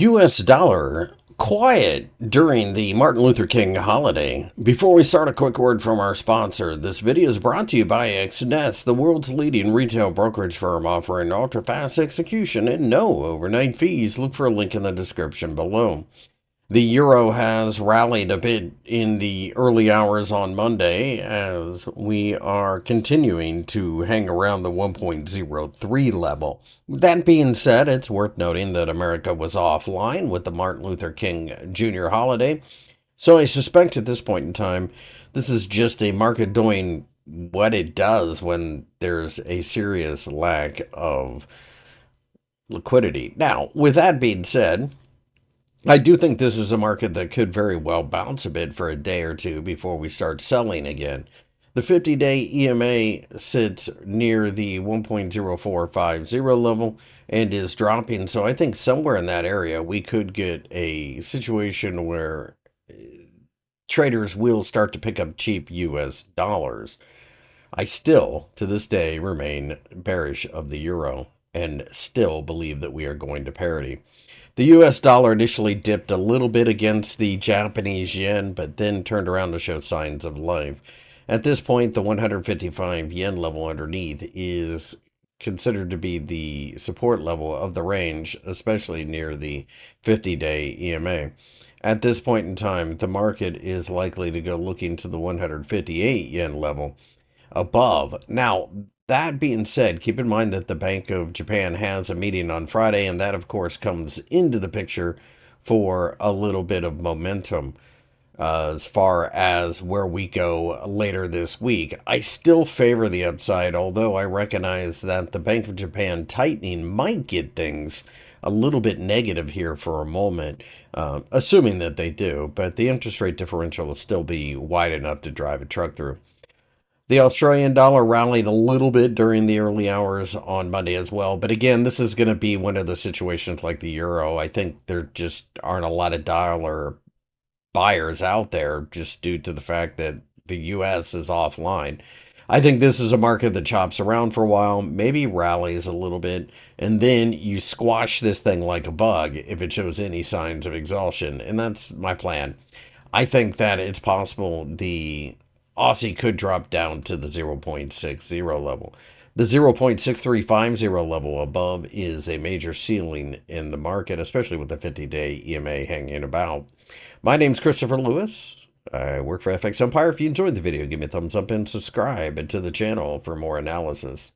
US dollar quiet during the Martin Luther King holiday. Before we start, a quick word from our sponsor. This video is brought to you by XNets, the world's leading retail brokerage firm offering ultra-fast execution and no overnight fees. Look for a link in the description below. The euro has rallied a bit in the early hours on Monday as we are continuing to hang around the 1.03 level. That being said, it's worth noting that America was offline with the Martin Luther King Jr. holiday. So I suspect at this point in time, this is just a market doing what it does when there's a serious lack of liquidity. Now, with that being said, I do think this is a market that could very well bounce a bit for a day or two before we start selling again. The 50-day EMA sits near the 1.0450 level and is dropping, so I think somewhere in that area we could get a situation where traders will start to pick up cheap US dollars. I still, to this day, remain bearish of the euro and still believe that we are going to parity. The US dollar initially dipped a little bit against the Japanese yen, but then turned around to show signs of life. At this point, the 155 yen level underneath is considered to be the support level of the range, especially near the 50-day EMA. At this point in time, the market is likely to go looking to the 158 yen level above. Now, that being said, keep in mind that the Bank of Japan has a meeting on Friday, and that, of course, comes into the picture for a little bit of momentum as far as where we go later this week. I still favor the upside, although I recognize that the Bank of Japan tightening might get things a little bit negative here for a moment, assuming that they do, but the interest rate differential will still be wide enough to drive a truck through. The Australian dollar rallied a little bit during the early hours on Monday as well. But again, this is going to be one of the situations like the euro. I think there just aren't a lot of dollar buyers out there just due to the fact that the US is offline. I think this is a market that chops around for a while, maybe rallies a little bit, and then you squash this thing like a bug if it shows any signs of exhaustion. And that's my plan. I think that it's possible the Aussie could drop down to the 0.60 level. The 0.6350 level above is a major ceiling in the market, especially with the 50-day EMA hanging about. My name's Christopher Lewis. I work for FXEmpire. If you enjoyed the video, give me a thumbs up and subscribe to the channel for more analysis.